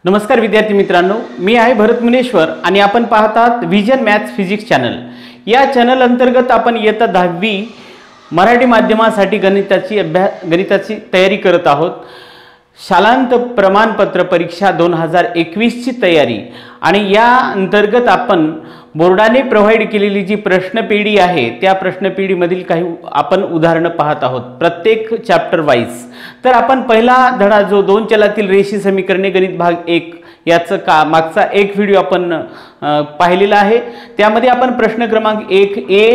नमस्कार विद्यार्थी मित्रांनो, मी आहे भरत मुनेश्वर आणि आपण पाहत आहात व्हिजन मॅथ्स फिजिक्स चॅनल। या चॅनल अंतर्गत आपण इयत्ता 10वी मराठी माध्यमासाठी गणिताची तयारी करत आहोत। शालांत प्रमाणपत्र परीक्षा 2021 ची तयारी आणि या अंतर्गत आपण बोर्डाने प्रोव्हाइड केलेली जी प्रश्नपेढी आहे त्या प्रश्नपेढीमधील काही आपण उदाहरणे पाहत आहोत प्रत्येक चॅप्टर वाइज। तर आपण पहिला धडा जो दोन चलातील रेषीय समीकरणे गणित भाग 1 याचा मागचा एक व्हिडिओ आपण पाहिलेला आहे। त्यामध्ये आपण प्रश्न क्रमांक 1A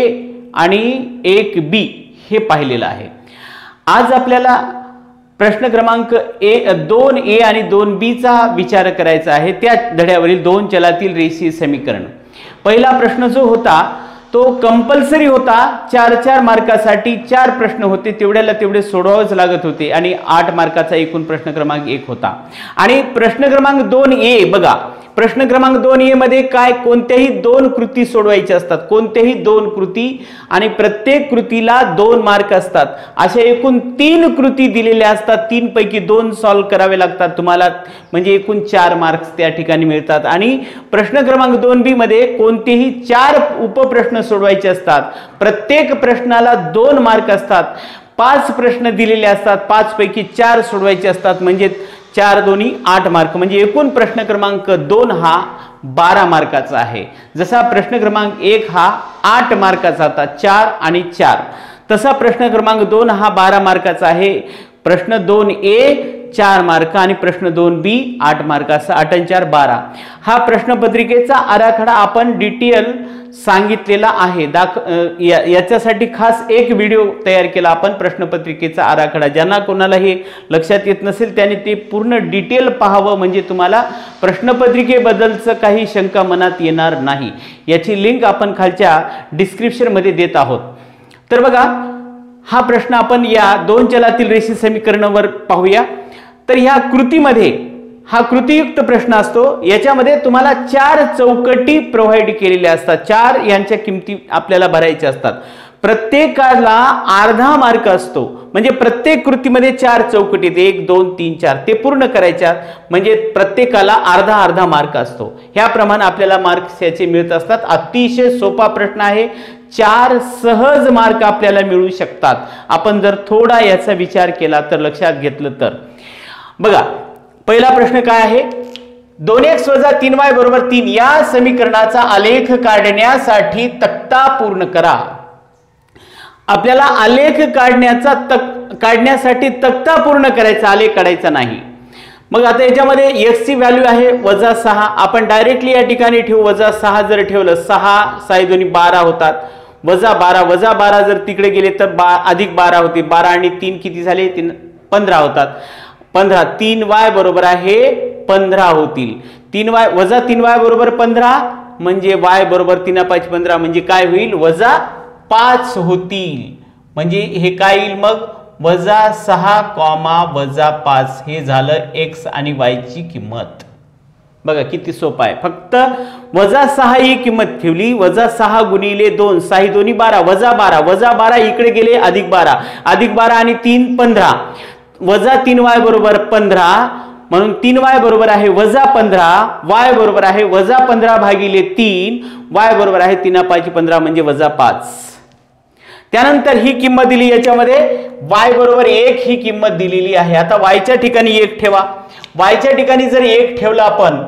आणि 1B हे पाहिलेला आहे। आज आपल्याला प्रश्न क्रमांक 2A आणि 2B चा विचार करायचा आहे। त्या धड्यावरील दोन चलातील रेषीय समीकरण। पहिला प्रश्न जो होता तो कंपल्सरी होता, 4 मार्कासाठी 4 प्रश्न होते, तेवढ्याला तेवढे सोडवावेच लागत होते आणि 8 मार्काचा एकूण प्रश्न क्रमांक 1 होता। आणि प्रश्न क्रमांक 2A बघा, प्रश्न क्रमांक 2A मध्ये काय कोणत्याही 2 कृती सोडवायच्या असतात, कोणत्याही 2 कृती आणि प्रत्येक कृतीला 2 मार्क असतात। अशा एकूण 3 कृती दिलेल्या असतात, 3 पैकी 2 सॉल्व करावे लागतात तुम्हाला, म्हणजे एकूण 4 मार्क्स त्या ठिकाणी मिळतात। आणि प्रश्न क्रमांक 2B मध्ये कोणतेही 4 उपप्रश्न सोडवायचे असतात, प्रत्येक प्रश्नाला 2 मार्क असतात। 5 प्रश्न दिलेले असतात, 5 पैकी 4 सोडवायचे असतात, म्हणजे 4 दोन्ही 8 मार्क, म्हणजे एकूण प्रश्न क्रमांक 2 हा 12 मार्काचा आहे। जसा प्रश्न क्रमांक 1 हा 8 मार्काचा होता, 4 आणि 4, तसा प्रश्न क्रमांक 2 हा 12 मार्काचा आहे। प्रश्न 2A 4 मार्क आणि प्रश्न 2B 8 मार्काचा, 8 आणि 4 12। हा प्रश्नपत्रिकेचा आराखडा आपण डिटेल सांगितलेला आहे। याच्यासाठी खास एक व्हिडिओ तयार केला आपण प्रश्नपत्रिकेचा आराखडा। ज्यांना कोणाला हे लक्षात येत नसेल त्याने ते पूर्ण डिटेल पाहावं, म्हणजे तुम्हाला प्रश्नपत्रिकेबद्दलचं काही शंका मनात येणार नाही। याची लिंक आपण खालच्या डिस्क्रिप्शन मध्ये देत आहोत। तर बघा, हा प्रश्न आपण या दोन चलातील रेषीय समीकरणावर पाहूया। तर ह्या कृतीमध्ये हा कृतीयुक्त प्रश्न असतो, याच्यामध्ये तुम्हाला 4 चौकटी प्रोव्हाइड केलेल्या असतात, 4 यांच्या किमती आपल्याला भरायच्या असतात। प्रत्येकाला अर्धा मार्क असतो, म्हणजे प्रत्येक कृतीमध्ये 4 चौकटी, 1 2 3 4 ते पूर्ण करायच्या, म्हणजे प्रत्येकाला अर्धा मार्क असतो। ह्याप्रमाणे आपल्याला मार्क्स याचे मिळत असतात। अतिशय सोपा प्रश्न आहे, 4 सहज मार्क आपल्याला मिळू शकतात आपण जर थोडा याचा विचार केला तर, लक्षात घेतलं तर। बघा, पहिला प्रश्न काय आहे, 2x - 3y = 3 या समीकरणाचा आलेख काढण्यासाठी तक्ता पूर्ण करा। आपल्याला आलेख काढण्यासाठी तक्ता पूर्ण करायचा, आलेख काढायचा नाही। मग आता याच्यामध्ये x ची व्हॅल्यू आहे -6, आपण डायरेक्टली या ठिकाणी ठेवू। -6 जर ठेवलं, 6 6 दोन्ही 12 होतात, -12 जर तिकडे गेले तर +12 होते, 12 आणि 3 किती झाले, 15 होतात, 15। 3y बरोबर आहे 15 होतील, 3y - 3y = 15, म्हणजे y बरोबर 3 5 15, म्हणजे काय होईल, -5 होतील। म्हणजे हे काय येईल मग, -6, -5 हे झालं x आणि y ची किंमत। बघा किती सोपं आहे, फक्त -6 ही किंमत ठेवली, -6 × 2, 6 दोन्ही 12, -12 इकडे गेले, +12 आणि 3 15, -3y = 15, म्हणून 3y बरोबर आहे -15, y बरोबर आहे -15/3, y बरोबर आहे 3 5 15, म्हणजे -5। त्यानंतर ही किंमत दिली, याच्यामध्ये y बरोबर 1 ही किंमत दिलेली आहे। आता y च्या ठिकाणी 1 ठेवा, y च्या ठिकाणी जर 1 ठेवला आपण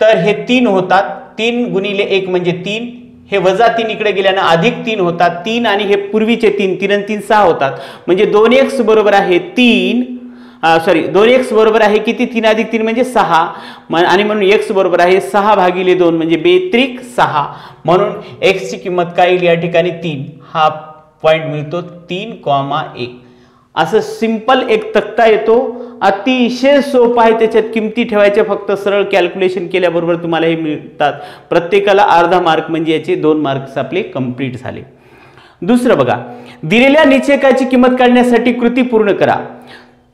तर हे 3 होतात, 3 × 1 म्हणजे 3, हे -3 इकडे गेल्याने +3 होतात, 3 आणि हे पूर्वीचे 3, 3 आणि 3 6 होतात, म्हणजे 2x बरोबर आहे 3, 2x बरोबर आहे किती, 3 + 3 म्हणजे 6, आणि म्हणून x बरोबर आहे 6/2 म्हणजे 2 6, म्हणून x ची किंमत काय येईल या ठिकाणी 3, हा पॉइंट मिळतो 3,1। असं सिंपल एक तक्ता येतो, अतिशय सोपा आहे, त्याच्यात किमती ठेवायच्या, फक्त सरळ कॅल्क्युलेशन केल्याबरोबर तुम्हाला हे मिळतात। प्रत्येकाला अर्धा मार्क, म्हणजे याचे 2 मार्क्स आपले कंप्लीट झाले। दुसरं बघा, दिलेल्या निश्चयकाची किंमत काढण्यासाठी कृती पूर्ण करा।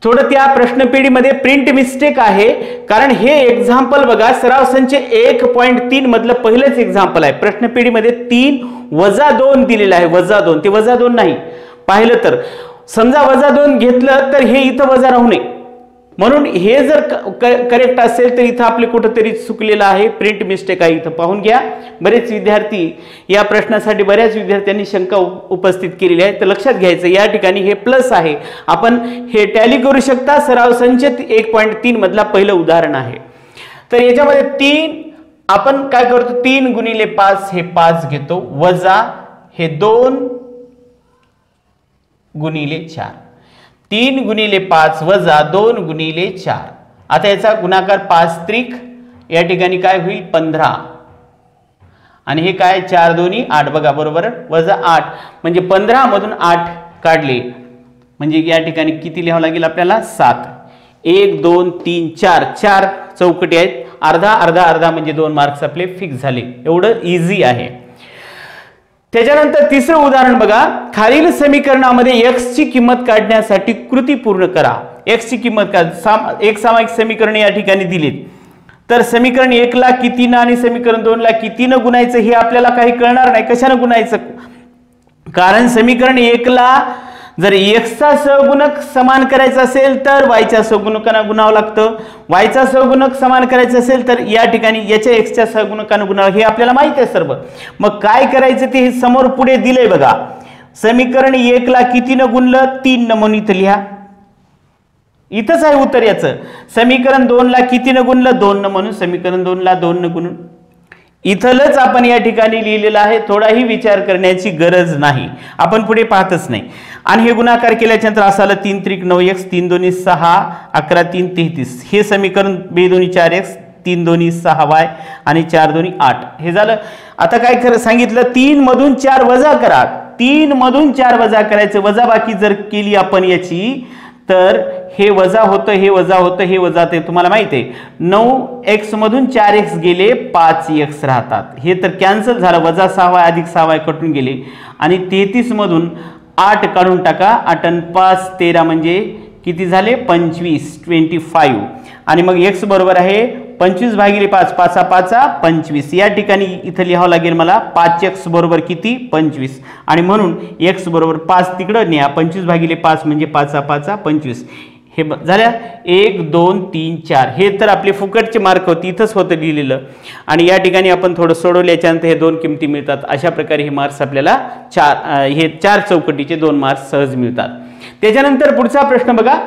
थोडं त्या प्रश्नपेढीमध्ये प्रिंट मिस्टेक आहे, कारण हे एक्झाम्पल बघा, सराव संच 1.3 मधलं पहिलंच एक्झाम्पल आहे। प्रश्नपेढीमध्ये 3 - 2 दिलेलं आहे, -2, ते -2 नाही, पाहिलं तर समजा -2 घेतलं तर हे इथं वजा राहू नये, म्हणून हे जर करेक्ट असेल तर इथं आपले कुठंतरी चुकलेलं आहे, प्रिंट मिस्टेक आहे, इथं पाहून घ्या. बरेच विद्यार्थी या प्रश्नासाठी बऱ्याच विद्यार्थ्यांनी शंका उपस्थित केलेली आहे. तर लक्षात घ्यायचं या ठिकाणी हे प्लस आहे, आपण हे टॅली करू शकता. सराव संच 1.3 मधला पहिलं उदाहरण आहे. तर याच्यामध्ये 3 आपण काय करतो, 3 गुणिले 5 हे 5 घेतो, वजा हे 2 गुणिले 4, 3 गुणिले 5 वजा 2 गुणिले 4. आता याचा गुणाकार 5 त्रिक या ठिकाणी काय होईल 15, आणि हे काय 4 दोन्ही 8 बघा बरोबर, वजा 8 म्हणजे 15 मधून 8 काढले म्हणजे या ठिकाणी किती लिहावं लागेल आपल्याला 7. 1 2 3 4 4 चौकटी आहेत, अर्धा अर्धा अर्धा म्हणजे 2 मार्क्स आपले फिक्स झाले. एवढं इझी आहे. त्याच्यानंतर तिसरं उदाहरण बघा, खालील समीकरणामध्ये x ची किंमत काढण्यासाठी कृती पूर्ण करा. x ची किंमत एक सामायिक समीकरण या ठिकाणी दिलीत. तर समीकरण 1 ला कितीनं आणि समीकरण 2 ला कितीनं गुणायचं हे आपल्याला काही कळणार नाही. कशानं गुणायचं, कारण समीकरण 1 ला जर x चा सहगुणक समान करायचा असेल तर y च्या सहगुणकानं गुणावं लागतं, y चा सहगुणक समान करायचं असेल तर या ठिकाणी याच्या x च्या सहगुणकानं गुणावं, हे आपल्याला माहिती आहे सर्व. मग काय करायचं ते समोर पुढे दिलंय बघा. समीकरण 1 ला कितीनं गुणलं 3 न म्हणून इथं लिहा, इथंच आहे उत्तर याचं. समीकरण 2 ला कितीनं गुणलं 2 न म्हणून समीकरण 2 ला 2 न गुणून इथलच आपण या ठिकाणी लिहिलेलं आहे. थोडाही विचार करण्याची गरज नाही, आपण पुढे पाहतच नाही. आणि हे गुणाकार केल्याच्या नंतर असं आलं 3 त्रिक 9x, 3 दोन्ही 6, 11 3 33. हे समीकरण 2 दोन्ही 4x, 3 दोन्ही 6y आणि 4 दोन्ही 8 हे झालं. आता काय सांगितलं 3 मधून 4 वजा करा, 3 मधून 4 वजा करायचं. वजा बाकी जर केली आपण याची तर हे वजा होतं, हे वजा होतं, हे वजा ते तुम्हाला माहिती आहे. 9x मधून 4x गेले 5x राहतात, हे तर कॅन्सल झालं. वजा 6y अधिक 6y कटून गेले. आणि 33 मधून 8 काढून टाका, 8 आणि 5 13 म्हणजे किती झाले 25 25. आणि मग x बरोबर आहे 25 भागिले 5, 5 5 25. या ठिकाणी इथं लिहावं लागेल मला 5x बरोबर किती 25. आणि म्हणून x बरोबर 5 तिकडं न्या, 25 भागिले 5 म्हणजे 5 5 25. हे झाल्या 1 2 3 4. हे तर आपले फुकटचे मार्क होते, इथंच होतं लिहिलेलं. आणि या ठिकाणी आपण थोडं सोडवल्याच्यानंतर हे 2 किमती मिळतात. अशा प्रकारे हे मार्क्स आपल्याला 4 चौकटीचे 2 मार्क्स सहज मिळतात. त्याच्यानंतर पुढचा प्रश्न बघा,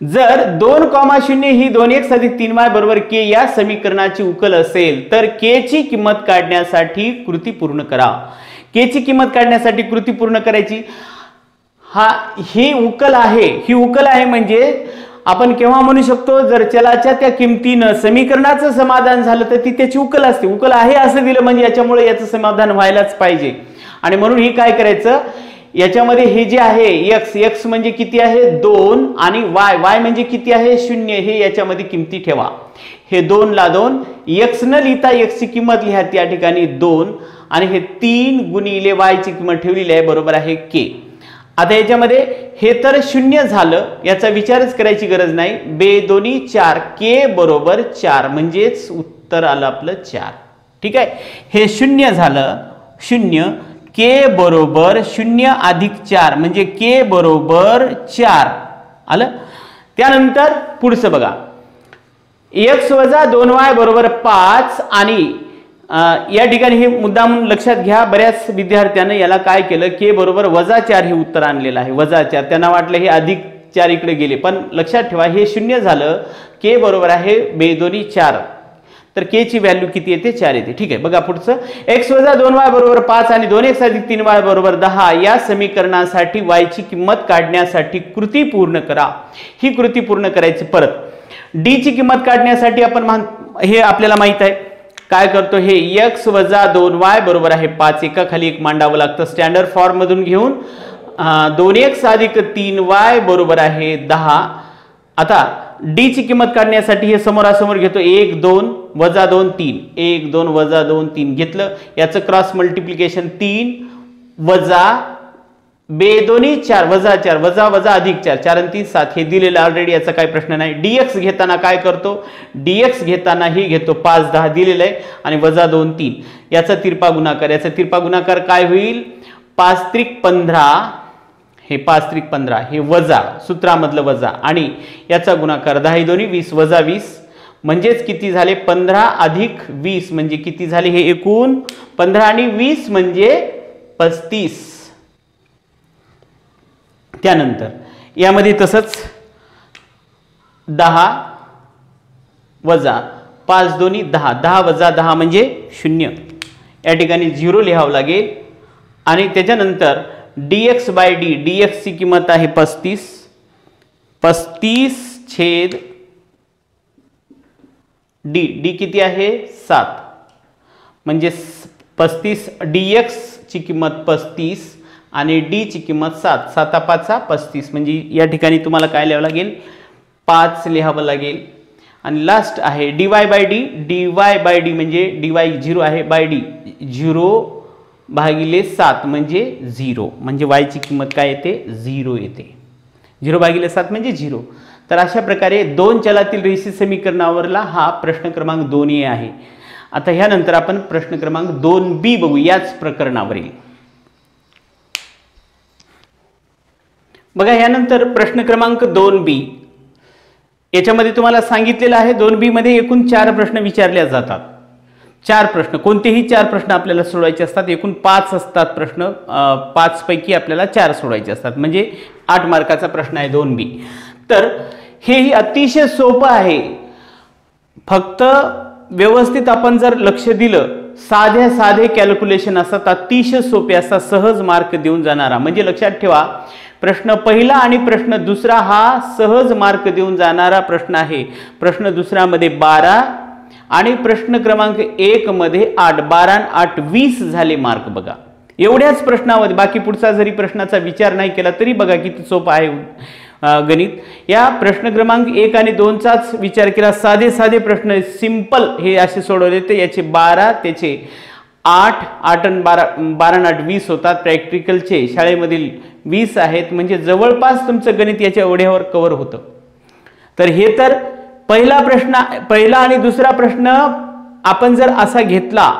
जर 2,0 ही 2x अधिक 3y बरोबर k या समीकरणाची उकल असेल तर k ची किंमत काढण्यासाठी कृती पूर्ण करा. k ची किंमत काढण्यासाठी कृती पूर्ण करायची. ही उकल आहे म्हणजे आपण केव्हा म्हणू शकतो, जर चलाच्या त्या किमतीनं समीकरणाचं समाधान झालं तर ती त्याची उकल असते. उकल आहे असं दिलं म्हणजे याच्यामुळे याचं समाधान व्हायलाच पाहिजे. आणि म्हणून ही काय करायचं, याच्यामध्ये हे जे आहे x म्हणजे किती आहे 2 आणि y म्हणजे किती आहे 0, हे याच्यामध्ये किमती ठेवा. हे 2 ला 2 x न लिहिता x ची किंमत लिहा त्या ठिकाणी 2 आणि हे 3 गुणिले y ची किंमत ठेवलेली आहे बरोबर आहे k. आता याच्यामध्ये हे तर 0 झालं, याचा विचारच करायची गरज नाही. 2 दोन्ही 4 k बरोबर 4 म्हणजेच उत्तर आलं आपलं 4. ठीक आहे, हे 0 झालं 0, k बरोबर 0 अधिक 4 म्हणजे k बरोबर 4 आलं. त्यानंतर पुढचं बघा, x वजा 2y बरोबर 5. आणि या ठिकाणी हे मुद्दाम लक्षात घ्या, बऱ्याच विद्यार्थ्यांना याला काय केलं, k बरोबर वजा 4 हे उत्तर आणलेलं आहे. वजा 4 त्यांना वाटलं हे अधिक 4 इकडे गेले, पण लक्षात ठेवा हे 0 झालं. k बरोबर आहे 2 दोन्ही 4, तर k ची व्हॅल्यू किती येते 4 येते. ठीक आहे, बघा पुढचं, x वजा 2y बरोबर 5 आणि 2x अधिक 3y बरोबर 10 या समीकरणासाठी y ची किंमत काढण्यासाठी कृती पूर्ण करा. ही कृती पूर्ण करायची. परत d ची किंमत काढण्यासाठी आपण हे आपल्याला माहित आहे काय करतो, हे x वजा 2y बरोबर आहे 5, एका खाली एक मांडावं लागतं स्टँडर्ड फॉर्म मधून घेऊन. 2x अधिक 3y बरोबर आहे 10. आता d ची किंमत काढण्यासाठी हे समोरासमोर घेतो, 1 2 वजा 2 3, 1 2 वजा 2 3 घेतलं. याचं क्रॉस मल्टिप्लिकेशन 3 वजा 2 दोन्ही 4 वजा 4 वजा वजा अधिक 4, 4 आणि 3 7. हे दिलेलं ऑलरेडी, याचा काही प्रश्न नाही. dx घेताना काय करतो, dx घेताना हे घेतो 5 10 दिलेलं आहे आणि वजा 2 3. याचा तिरपा गुणाकार, याचा तिरपा गुणाकार काय होईल 5 त्रिक 15, हे 5 त्रिक 15 हे वजा सूत्रामधलं वजा आणि याचा गुणाकार 10 दोन्ही 20 वजा 20 म्हणजेच किती झाले 15 अधिक 20 म्हणजे किती झाले हे एकूण 15 आणि 20 म्हणजे 35. त्यानंतर यामध्ये तसंच 10 वजा 5 दोन्ही 10 10 वजा 10 म्हणजे 0 या ठिकाणी 0 लिहावं लागेल आणि त्याच्यानंतर dx बाय डी dx ची किंमत आहे 35 छेद डी किती आहे 7 म्हणजे 35 dx ची किंमत 35 आणि डी ची किंमत 7 7 5 35 म्हणजे या ठिकाणी तुम्हाला काय लिहावं लागेल 5 लिहावं लागेल आणि लास्ट आहे dy बाय डी म्हणजे dy 0 आहे बाय डी 0 भागिले 7 म्हणजे 0 म्हणजे y ची किंमत काय येते 0 येते 0 भागिले 7 म्हणजे 0. तर अशा प्रकारे दोन चलातील रेषीय समीकरणावरला हा प्रश्न क्रमांक 2A आहे. आता ह्यानंतर आपण प्रश्न क्रमांक 2B बघू याच प्रकरणावरील. बघा यानंतर प्रश्न क्रमांक 2B याच्यामध्ये तुम्हाला सांगितलेलं आहे 2B मध्ये एकूण 4 प्रश्न विचारले जातात. 4 प्रश्न कोणतेही 4 प्रश्न आपल्याला सोडवायचे असतात. एकूण 5 असतात प्रश्न 5 पैकी आपल्याला 4 सोडवायचे असतात म्हणजे 8 मार्काचा प्रश्न आहे 2B. तर हेही अतिशय सोपं आहे. फक्त व्यवस्थित आपण जर लक्ष दिलं साधे कॅल्क्युलेशन असतात अतिशय सोपे असतात सहज मार्क देऊन जाणारा. म्हणजे लक्षात ठेवा प्रश्न पहिला आणि प्रश्न दुसरा हा सहज मार्क देऊन जाणारा प्रश्न आहे. प्रश्न दुसऱ्यामध्ये 12 आणि प्रश्न क्रमांक 1 मध्ये 8 12 आणि 8 20 झाले मार्क. बघा एवढ्याच प्रश्नामध्ये बाकी पुढचा जरी प्रश्नाचा विचार नाही केला तरी बघा किती सोपं आहे गणित. या प्रश्न क्रमांक 1 आणि 2 चाच विचार केला साधे प्रश्न सिंपल हे असे सोडवले तर याचे 12 त्याचे 8 आणि 12 आणि 8 20 होतात. प्रॅक्टिकलचे शाळेमधील 20 आहेत म्हणजे जवळपास तुमचं गणित याच्या एवढ्यावर कव्हर होतं. तर हे तर पहिला आणि दुसरा प्रश्न आपण जर असा घेतला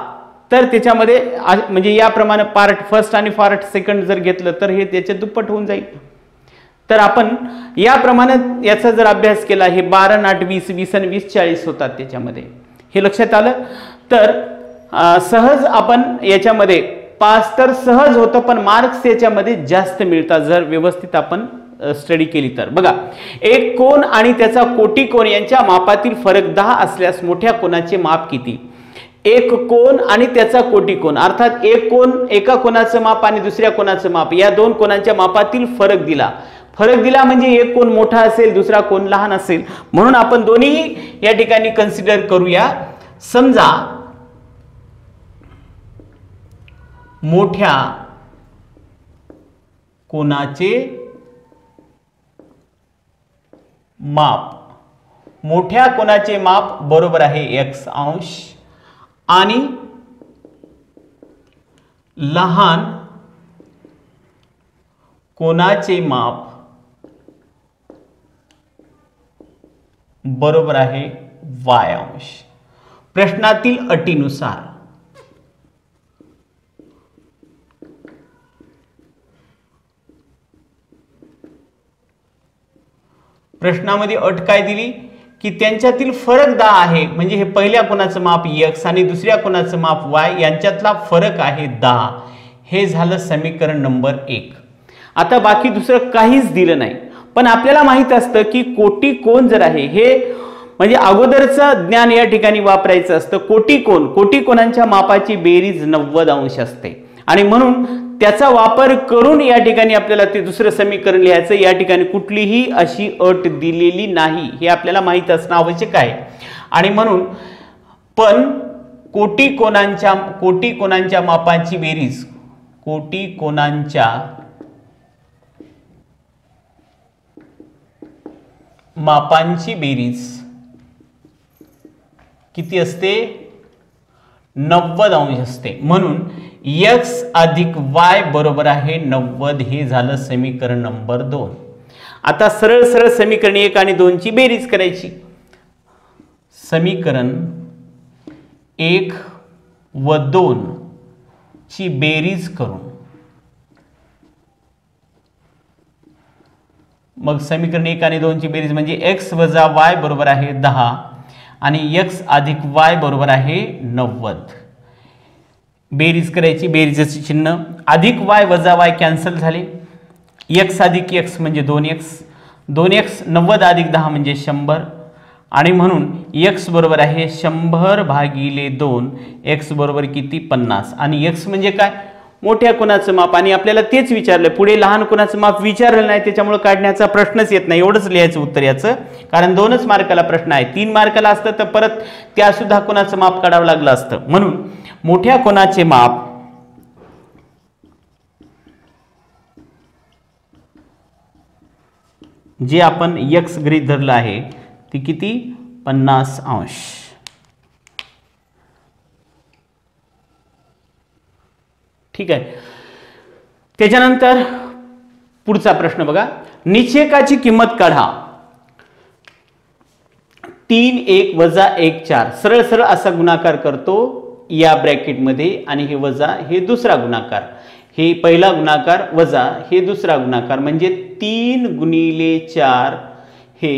तर त्याच्यामध्ये म्हणजे याप्रमाणे पार्ट फर्स्ट आणि पार्ट सेकंड जर घेतलं तर हे त्याचे दुप्पट होऊन जाईल. तर आपण याप्रमाणे याचा जर अभ्यास केला हे 12 8 20 20 आणि 20 40 होतात त्याच्यामध्ये हे लक्षात आलं तर सहज आपण याच्यामध्ये 5 तर सहज होतं पण मार्क्स याच्यामध्ये जास्त मिळतात जर व्यवस्थित आपण स्टडी केली तर. बघा एक कोन आणि त्याचा कोटी कोन यांच्या मापातील फरक 10 असल्यास मोठ्या कोनाचे माप किती. एक कोन आणि त्याचा कोटी कोन अर्थात एक कोन एका कोनाचं माप आणि दुसऱ्या कोनाचं माप या दोन कोनांच्या मापातील फरक दिला म्हणजे एक कोन मोठा असेल दुसरा कोन लहान असेल म्हणून आपण दोन्ही या ठिकाणी कन्सिडर करूया. समजा मोठ्या कोनाचे माप बरोबर आहे x अंश आणि लहान कोनाचे माप बरोबर आहे y अंश. प्रश्नातील अटीनुसार प्रश्नामध्ये अट काय दिली की त्यांच्यातील फरक 10 आहे म्हणजे हे पहिल्या कोनाचं माप x आणि दुसऱ्या कोनाचं माप y यांच्यातला फरक आहे 10. हे झालं समीकरण नंबर 1. आता बाकी दुसरं काहीच दिलं नाही पण आपल्याला माहित असतं की कोटी कोन जर आहे हे म्हणजे अगोदरचं ज्ञान या ठिकाणी वापरायचं असतं. कोटी कोनांच्या मापाची बेरीज 90 अंश असते आणि म्हणून त्याचा वापर करून या ठिकाणी आपल्याला ते दुसरं समीकरण लिहायचं. या ठिकाणी कुठलीही अशी अट दिलेली नाही हे आपल्याला माहित असणं आवश्यक आहे आणि म्हणून पण कोटी कोनांच्या मापाची बेरीज कोटी कोनांच्या मापांची बेरीज किती असते 90 अंश असते म्हणून x अधिक y बरोबर आहे 90. हे झालं समीकरण नंबर 2. आता सरळ समीकरण 1 आणि 2 ची बेरीज करायची. समीकरण 1 व 2 ची बेरीज करून मग समीकरण 1 आणि 2 ची बेरीज म्हणजे x वजा y बरोबर आहे 10 आणि x अधिक y बरोबर आहे 90. बेरीज करायची, बेरीजचे चिन्ह अधिक y वजा y कॅन्सल झाले, x अधिक x म्हणजे 2x, 2x 90 अधिक 10 म्हणजे 100 आणि म्हणून x बरोबर आहे 100 भागिले 2. x बरोबर किती 50 आणि x म्हणजे काय मोठ्या कोणाचं माप आणि आपल्याला तेच विचारलं, पुढे लहान कोणाचं माप विचारलं नाही, त्याच्यामुळे काढण्याचा प्रश्नच येत नाही. एवढंच लिहायचं उत्तर याचं, कारण 2च मार्काला प्रश्न आहे. 3 मार्काला असतं तर परत त्या सुद्धा कोणाचं माप काढावं लागलं असतं. म्हणून मोठ्या कोणाचे माप जे आपण x गृहीत धरलं आहे ती किती 50 अंश. ठीक आहे. त्याच्यानंतर पुढचा प्रश्न बघा, निश्चयकाची किंमत काढा. 3 1 वजा 1 4 सरळ सरळ असा गुणाकार करतो या ब्रॅकेट मध्ये आणि हे वजा हे दुसरा गुणाकार, हे पहिला गुणाकार वजा हे दुसरा गुणाकार म्हणजे 3 गुणिले 4 हे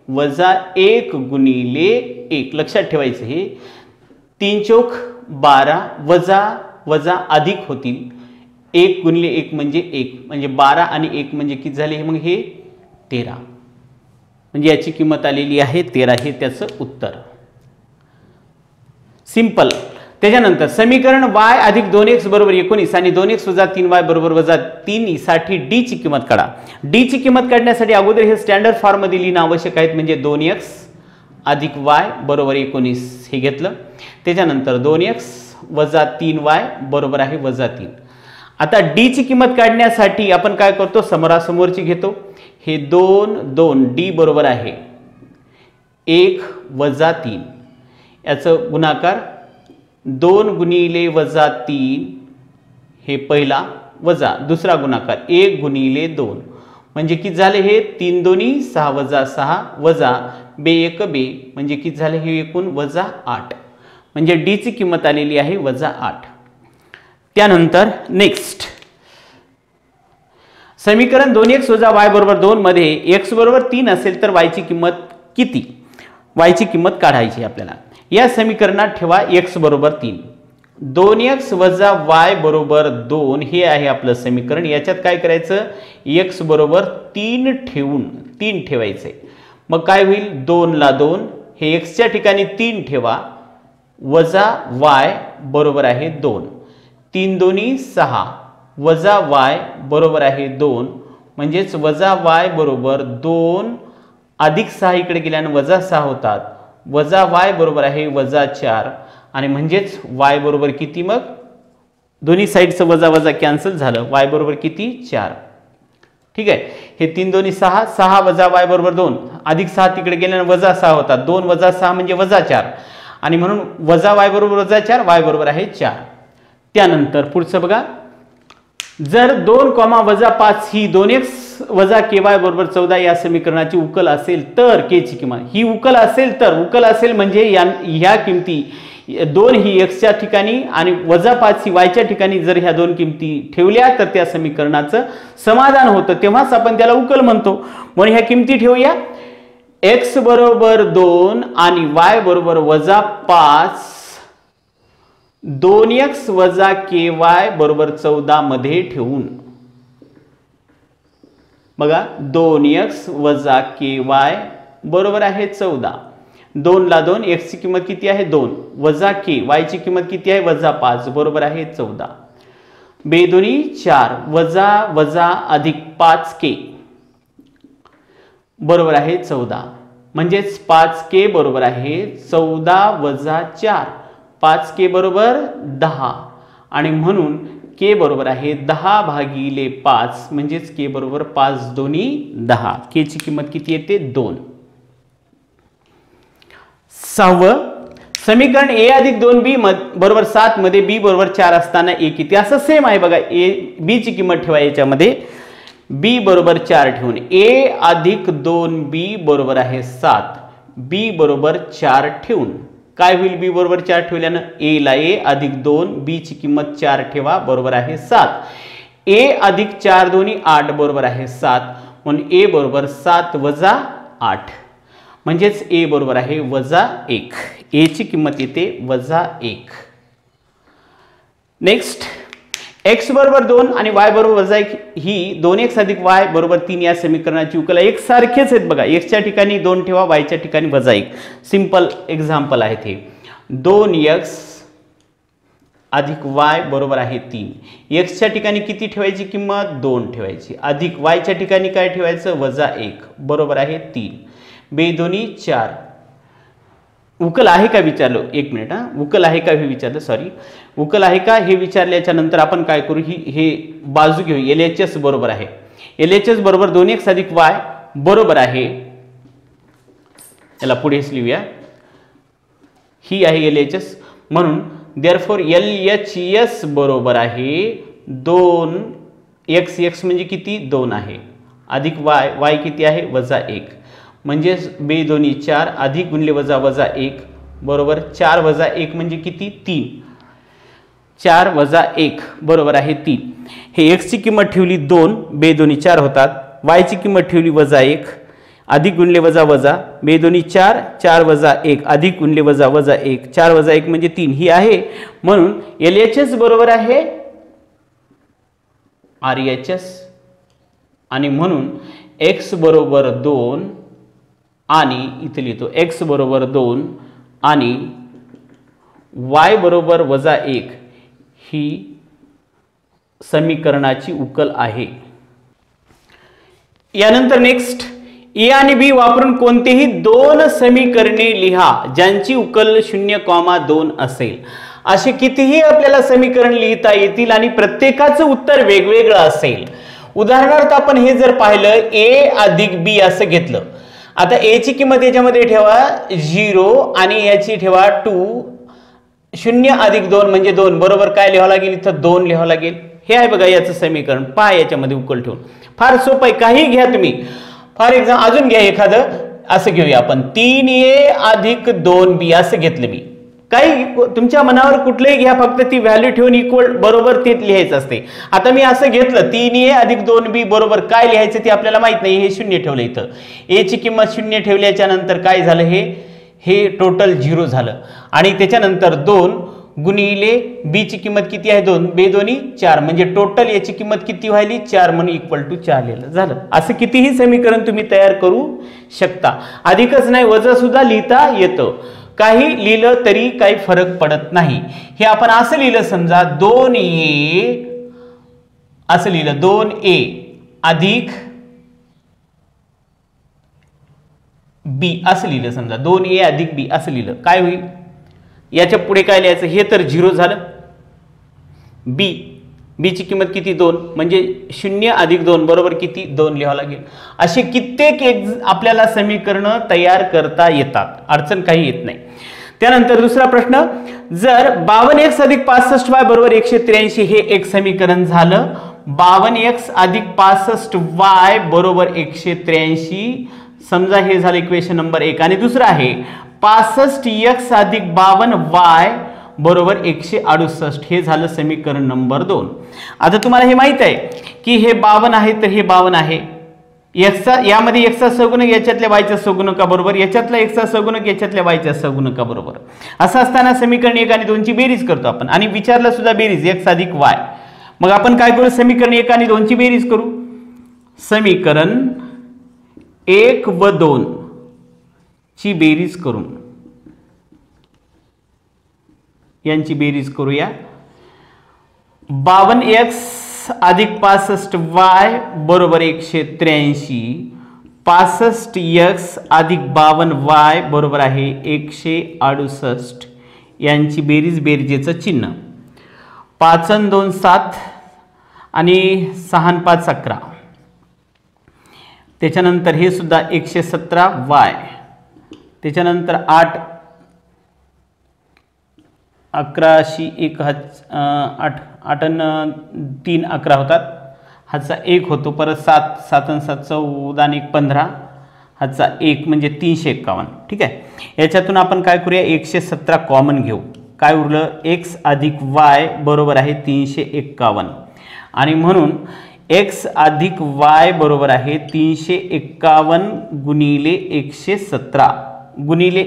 वजा 1 गुणिले 1. लक्षात ठेवायचं हे 3 चौक 12 वजा वजा अधिक होतील. 1 गुणिले 1 म्हणजे 1 म्हणजे 12 आणि 1 म्हणजे किती झाले मग हे 13. म्हणजे याची किंमत आलेली आहे 13. हे त्याचं उत्तर. सिंपल. त्याच्यानंतर समीकरण y अधिक 2x बरोबर 19 आणि 2x वजा 3y बरोबर वजा 3 साठी d ची किंमत काढा. d ची किंमत काढण्यासाठी अगोदर हे स्टँडर्ड फॉर्म मध्ये लिहिणं आवश्यक आहे, म्हणजे 2x अधिक y बरोबर 19 हे घेतलं. त्याच्यानंतर 2x वजा 3y बरोबर आहे वजा 3. आता d ची किंमत काढण्यासाठी आपण काय करतो, समोरासमोरची घेतो. हे 2 2 d बरोबर आहे 1 वजा 3. याचं गुणाकार 2 गुणिले वजा 3 हे पहिला वजा दुसरा गुणाकार 1 गुणिले 2 म्हणजे किती झाले हे 3 दोन्ही 6 वजा 6 वजा बे 1 बे म्हणजे किती झाले हे एकूण वजा 8. म्हणजे d ची किंमत आलेली आहे वजा 8. त्यानंतर नेक्स्ट समीकरण 2x वजा y बरोबर 2 मध्ये x बरोबर 3 असेल तर y ची किंमत किती, y ची किंमत काढायची आपल्याला. या समीकरणात ठेवा x बरोबर 3, 2x वजा y बरोबर 2 हे आहे आपलं समीकरण. याच्यात काय करायचं, x बरोबर 3 ठेवून 3 ठेवायचे. मग काय होईल 2 ला 2 हे x च्या ठिकाणी 3 ठेवा वजा y बरोबर आहे 2. 3 दोन्ही 6 वजा y बरोबर आहे 2 म्हणजेच वजा y बरोबर 2 अधिक 6 इकडे गेल्याने वजा 6 होतात. वजा y बरोबर आहे वजा 4 आणि म्हणजेच y बरोबर किती, मग दोन्ही साइडचं वजा वजा कॅन्सल झालं, y बरोबर किती 4. ठीक आहे. हे 3 दोन्ही 6 6 वजा y बरोबर 2 अधिक 6 तिकडे गेल्याने वजा 6 होतात. 2 वजा 6 म्हणजे वजा 4 आणि म्हणून वजा y बरोबर वजा 4 y बरोबर आहे 4. त्यानंतर पुढचं बघा, जर 2 वजा 5 ही 2x वजा ky बरोबर 14 या समीकरणाची उकल असेल तर k ची किंमत, ही उकल असेल तर, उकल असेल म्हणजे ह्या किमती 2 ही x च्या ठिकाणी आणि वजा 5 ही y च्या ठिकाणी जर ह्या दोन किमती ठेवल्या तर त्या समीकरणाचं समाधान होतं, तेव्हाच आपण त्याला उकल म्हणतो. म्हणून ह्या किमती ठेवूया. x बरोबर 2 आणि y बरोबर वजा 5 2x वजा ky बरोबर 14 मध्ये ठेवून बघा 2x वजा ky बरोबर आहे 14. 2 ला 2 x ची किंमत किती आहे 2 वजा k y ची किंमत किती आहे वजा 5 बरोबर आहे 14. बे दोन्ही 4 वजा वजा अधिक 5k बरोबर आहे 14 म्हणजेच 5k बरोबर आहे 14 वजा 4 5k बरोबर 10 आणि म्हणून k बरोबर आहे 10 भागिले 5 म्हणजेच k बरोबर 5 दोन्ही 10. k ची किंमत किती येते 2. 6वं समीकरण a अधिक 2b बरोबर 7 मध्ये b बरोबर 4 असताना a किती, असं सेम आहे बघा. b ची किंमत ठेवा याच्यामध्ये, b बरोबर 4 ठेवून a अधिक 2b बरोबर आहे 7 b बरोबर 4 ठेवून काय होईल, b बरोबर 4 ठेवल्यानं a ला a अधिक 2 b ची किंमत 4 ठेवा बरोबर आहे 7. a अधिक 4 दोन्ही 8 बरोबर आहे 7 म्हणून ए बरोबर 7 वजा 8, म्हणजेच ए बरोबर आहे -1. ए ची किंमत येते -1. नेक्स्ट, x बरोबर 2 आणि y बरोबर -1 ही 2x अधिक y बरोबर 3 या समीकरणाची उकल एक सारखेच आहेत बघा. x च्या ठिकाणी 2 ठेवा, y च्या ठिकाणी -1. सिंपल एक्झाम्पल आहे ते. 2x अधिक y बरोबर आहे 3. x च्या ठिकाणी किती ठेवायची किंमत? 2 ठेवायची. अधिक y च्या ठिकाणी काय ठेवायचं? -1 बरोबर आहे 3. बेदोनी 4. उकल आहे का विचारलं? एक मिनिट हा. उकल आहे का हे विचारलं, सॉरी. उकल आहे का हे विचारल्याच्या नंतर आपण काय करू, हे बाजू घेऊ. LHS बरोबर आहे. LHS बरोबर 2x अधिक y बरोबर आहे, याला पुढेच लिहूया, ही आहे LHS. म्हणून देअरफॉर LHS बरोबर आहे 2x, x म्हणजे किती? 2 आहे, अधिक y, y किती आहे? -1. म्हणजेच बेदोनी 4 अधिक गुणले -1 बरोबर 4 - 1 म्हणजे किती? 3. 4 - 1 बरोबर आहे 3. हे x ची किंमत ठेवली 2, बेदोनी 4 होतात. y ची किंमत ठेवली -1 अधिक गुणले वजा बेदोनी 4, 4 - 1 अधिक गुणले -1, 4 - 1 म्हणजे 3 ही आहे. म्हणून LHS बरोबर आहे RHS आणि म्हणून x बरोबर 2 आणि इथे लिहितो x बरोबर 2 आणि y बरोबर -1 ही समीकरणाची उकल आहे. यानंतर नेक्स्ट, ए आणि बी वापरून कोणतेही 2 समीकरणे लिहा ज्यांची उकल 0,2 असेल. असे कितीही आपल्याला समीकरण लिहिता येतील आणि प्रत्येकाचं उत्तर वेगवेगळं असेल. उदाहरणार्थ आपण हे जर पाहिलं, a अधिक b असं घेतलं. आता a ची किंमत याच्यामध्ये ठेवा 0 आणि याची ठेवा 2. 0 अधिक 2 म्हणजे 2 बरोबर काय लिहावं लागेल? इथं 2 लिहावं लागेल. हे आहे बघा याचं समीकरण. पहा याच्यामध्ये उकल ठेवून. फार सोपं आहे, काही घ्या तुम्ही. फॉर एक्झाम्पल अजून घ्या एखादं, असं घेऊया आपण 3a अधिक 2b असं घेतलं मी. काही तुमच्या मनावर कुठलंही घ्या, फक्त ती व्हॅल्यू ठेवून इक्वल बरोबर ते लिहायचं असते. आता मी असं घेतलं 3a अधिक 2b बरोबर काय लिहायचं ते आपल्याला माहित नाही. हे 0 ठेवलं इथं. a ची किंमत 0 ठेवल्याच्या नंतर काय झालं? हे टोटल 0 झालं. आणि त्याच्यानंतर 2 गुणिले b ची किंमत किती आहे? 2, बेदोनी 4 म्हणजे टोटल याची किंमत किती व्हायली? 4 म्हणून =4 लिहिलं झालं. असं कितीही समीकरण तुम्ही तयार करू शकता. अधिकच नाही, वजा सुद्धा लिहिता येतं. काही लिहिलं तरी काही फरक पडत नाही. हे आपण असं लिहिलं, समजा 2a असं लिहिलं, 2a अधिक b असं लिहिलं. समजा 2a अधिक b असं लिहिलं, काय होईल? याच्या पुढे काय लिहायचं? हे तर 0 झालं. b ची किंमत किती? 2 म्हणजे 0 अधिक 2 बरोबर किती? 2 लिहावं लागेल. असे कित्येक आपल्याला समीकरणं तयार करता येतात, अडचण काही येत नाही. त्यानंतर दुसरा प्रश्न, जर 52x अधिक 65y बरोबर 183 हे एक समीकरण झालं. 52x अधिक 65y बरोबर 183, समजा हे झालं इक्वेशन नंबर 1. आणि दुसरं आहे 65x अधिक 52y बरोबर 168, हे झालं समीकरण नंबर 2. आता तुम्हाला हे माहित आहे की हे 52 आहे तर हे 52 आहे. यामध्ये x चा सहगुणक याच्यातल्या y चा सहगुणका बरोबर, याच्यातला x चा सहगुणक याच्यातल्या y चा सहगुणका बरोबर. असं असताना समीकरण 1 आणि 2 ची बेरीज करतो आपण. आणि विचारलं सुद्धा बेरीज x अधिक y. मग आपण काय करू? समीकरण 1 आणि 2 ची बेरीज करू. समीकरण 1 व 2 ची बेरीज करून यांची बेरीज करूया. 52x अधिक 65y बरोबर 183, 65x अधिक 52y बरोबर आहे 168. यांची बेरीज, बेरजेचं चिन्ह 5 आणि 2 7 आणि 6 आणि 5 11. त्याच्यानंतर हे सुद्धा 117y. त्याच्यानंतर 8 11 1 8 8 आणि 3 11 होतात. हाचा 1 होतो. परत 7 7 आणि 7 14 आणि 1 15. हाचा 1 म्हणजे 351. ठीक आहे. याच्यातून आपण काय करूया? 117 कॉमन घेऊ. काय उरलं? x अधिक y बरोबर आहे 351. आणि म्हणून x अधिक y बरोबर आहे 351 गुणिले 117 गुणिले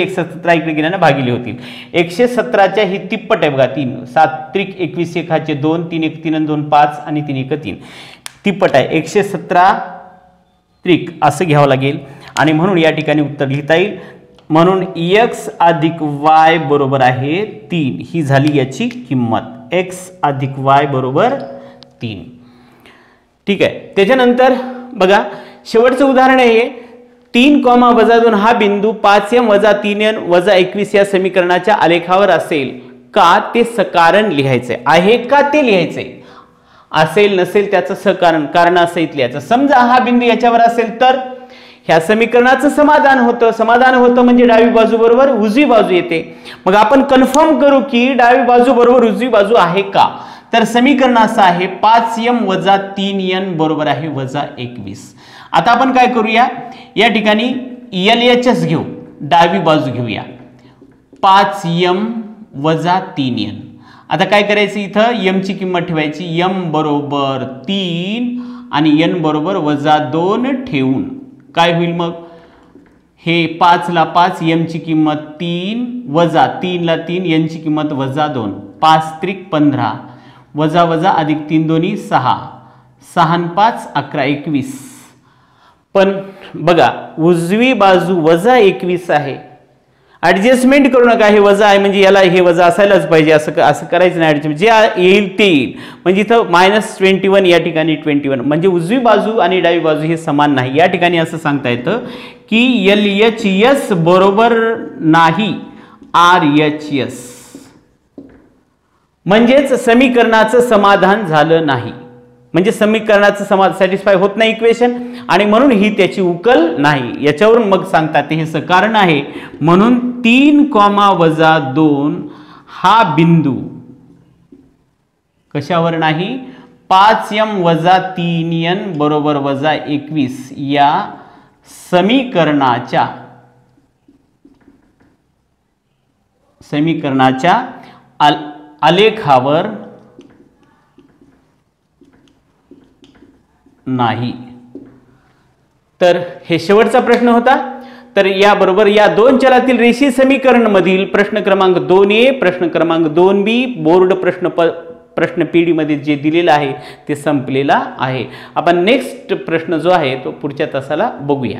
117 इकडे गेल्याने भागिले होतील 117च्या ही तिप्पट आहे बघा 3 7 त्रिक 21 एकाचे 2 3 1 3 2 5 आणि 3 1 3 तिप्पट आहे 117 त्रिक असं घ्यावं लागेल आणि म्हणून या ठिकाणी उत्तर लिहिता येईल म्हणून x अधिक y बरोबर आहे 3 ही झाली याची किंमत x अधिक y बरोबर 3 ठीक आहे। त्याच्यानंतर बघा शेवटचं उदाहरण आहे 3, -2 हा बिंदू 5m - 3n - 21 या समीकरणाच्या आलेखावर असेल का ते सकारण लिहायचंय आहे का ते लिहायचंय असेल नसेल त्याचं सकारण कारण असं इथले याचं समजा हा बिंदू याच्यावर असेल तर ह्या समीकरणाचं समाधान होतं म्हणजे डावी बाजू बरोबर उजवी बाजू येते मग आपण कन्फर्म करू की डावी बाजू बरोबर उजवी बाजू आहे का तर समीकरण असं आहे 5m - 3n बरोबर आहे 21 आता आपण काय करूया या ठिकाणी LHS घेऊ डावी बाजू घेऊया 5m - 3n आता काय करायचं इथं m ची किंमत ठेवायची m बरोबर 3 आणि n बरोबर -2 ठेवून काय होईल मग हे 5 ला 5 m ची किंमत 3 वजा 3 ला 3 n ची किंमत -2 5 त्रिक 15 वजा वजा अधिक 3 दोन्ही 6 6 5 11 21 पण बघा उजवी बाजू -21 आहे ऍडजस्टमेंट करू नका हे वजा आहे म्हणजे याला हे वजा असायलाच पाहिजे असं करायचं नाही ऍडजस्टमेंट जे येईल ते येईल म्हणजे इथं -21 या ठिकाणी 21 म्हणजे उजवी बाजू आणि डावी बाजू हे समान नाही या ठिकाणी असं सांगता येतं की LHS बरोबर नाही RHS म्हणजेच समीकरणाचं समाधान झालं नाही म्हणजे समीकरणाचं समाधान सॅटिस्फाय होत नाही इक्वेशन आणि म्हणून ही त्याची उकल नाही याच्यावरून मग सांगतात हे सकारण आहे म्हणून 3, -2 हा बिंदू कशावर नाही 5m - 3n बरोबर -21 या समीकरणाच्या आलेखावर नाही तर हे शेवटचा प्रश्न होता तर याबरोबर या दोन चलातील रेषीय समीकरण मधील प्रश्न क्रमांक 2A प्रश्न क्रमांक 2B बोर्ड प्रश्न पीडी मध्ये जे दिलेलं आहे ते संपलेला आहे आपण नेक्स्ट प्रश्न जो आहे तो पुढच्या तासाला बघूया।